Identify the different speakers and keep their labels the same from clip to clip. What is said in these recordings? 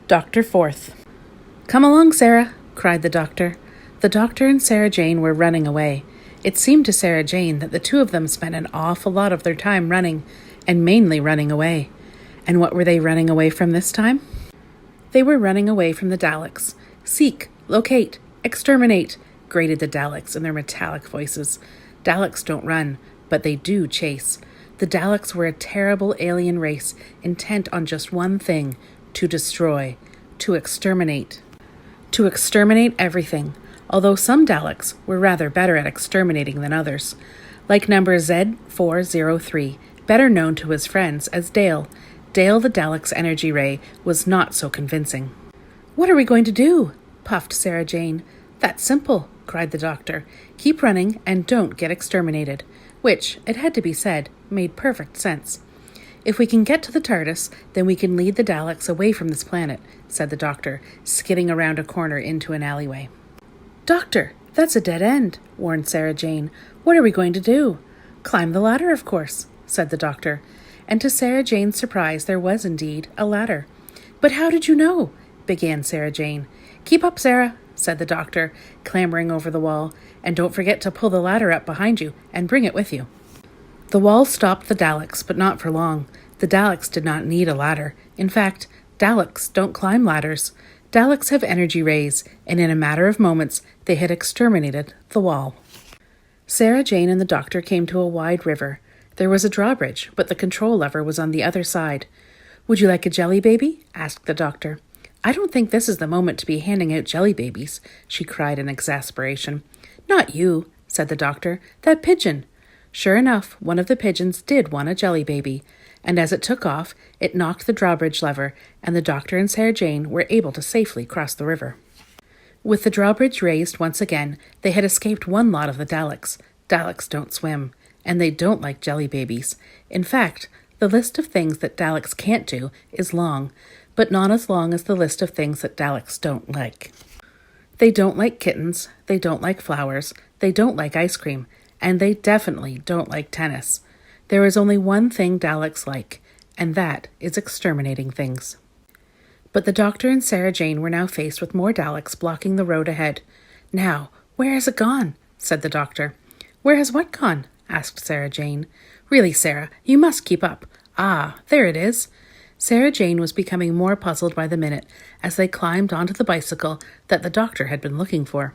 Speaker 1: Dr. Forth. "Come along, Sarah," cried the doctor. The doctor and Sarah Jane were running away. It seemed to Sarah Jane that the two of them spent an awful lot of their time running, and mainly running away. And what were they running away from this time? They were running away from the Daleks. "Seek, locate, exterminate," grated the Daleks in their metallic voices. Daleks don't run, but they do chase. The Daleks were a terrible alien race intent on just one thing: to destroy, to exterminate. To exterminate everything, although some Daleks were rather better at exterminating than others. Like number Z403, better known to his friends as Dale. Dale the Dalek's energy ray was not so convincing. "What are we going to do?" puffed Sarah Jane. "That's simple," cried the doctor. "Keep running and don't get exterminated," which, it had to be said, made perfect sense. "If we can get to the TARDIS, then we can lead the Daleks away from this planet," said the doctor, skidding around a corner into an alleyway. "Doctor, that's a dead end," warned Sarah Jane. "What are we going to do?" "Climb the ladder, of course," said the doctor. And to Sarah Jane's surprise, there was indeed a ladder. "But how did you know?" began Sarah Jane. "Keep up, Sarah," said the doctor, clambering over the wall. "And don't forget to pull the ladder up behind you and bring it with you." The wall stopped the Daleks, but not for long. The Daleks did not need a ladder. In fact, Daleks don't climb ladders. Daleks have energy rays, and in a matter of moments, they had exterminated the wall. Sarah Jane and the doctor came to a wide river. There was a drawbridge, but the control lever was on the other side. "Would you like a jelly baby?" asked the doctor. "I don't think this is the moment to be handing out jelly babies," she cried in exasperation. "Not you," said the doctor. "That pigeon." Sure enough, one of the pigeons did want a jelly baby, and as it took off, it knocked the drawbridge lever, and the doctor and Sarah Jane were able to safely cross the river. With the drawbridge raised once again, they had escaped one lot of the Daleks. Daleks don't swim, and they don't like jelly babies. In fact, the list of things that Daleks can't do is long, but not as long as the list of things that Daleks don't like. They don't like kittens, they don't like flowers, they don't like ice cream, and they definitely don't like tennis. There is only one thing Daleks like, and that is exterminating things. But the doctor and Sarah Jane were now faced with more Daleks blocking the road ahead. "Now, where has it gone?" said the doctor. "Where has what gone?" asked Sarah Jane. "Really, Sarah, you must keep up. Ah, there it is." Sarah Jane was becoming more puzzled by the minute as they climbed onto the bicycle that the doctor had been looking for.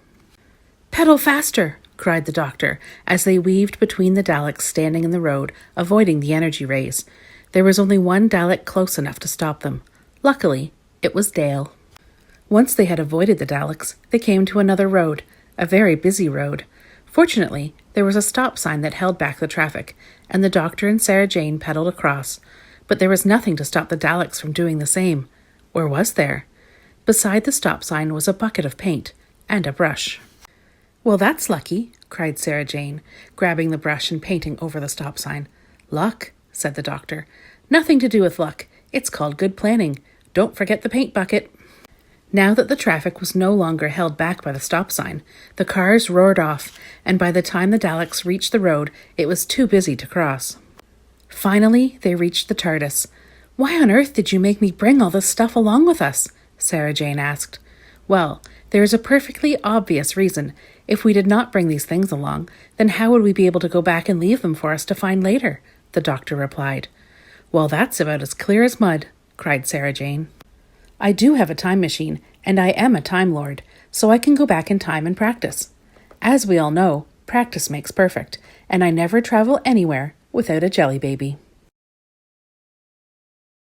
Speaker 1: "Pedal faster!" cried the doctor as they weaved between the Daleks standing in the road, avoiding the energy rays. There was only one Dalek close enough to stop them. Luckily, it was Dale. Once they had avoided the Daleks, they came to another road, a very busy road. Fortunately, there was a stop sign that held back the traffic, and the doctor and Sarah Jane pedaled across. But there was nothing to stop the Daleks from doing the same. Or was there? Beside the stop sign was a bucket of paint and a brush. "Well, that's lucky," cried Sarah Jane, grabbing the brush and painting over the stop sign. "Luck," said the doctor. "Nothing to do with luck. It's called good planning. Don't forget the paint bucket." Now that the traffic was no longer held back by the stop sign, the cars roared off, and by the time the Daleks reached the road, it was too busy to cross. Finally, they reached the TARDIS. "Why on earth did you make me bring all this stuff along with us?" Sarah Jane asked. "Well, there is a perfectly obvious reason. If we did not bring these things along, then how would we be able to go back and leave them for us to find later?" the doctor replied. "Well, that's about as clear as mud," cried Sarah Jane. "I do have a time machine, and I am a Time Lord, so I can go back in time and practice. As we all know, practice makes perfect, and I never travel anywhere without a jelly baby."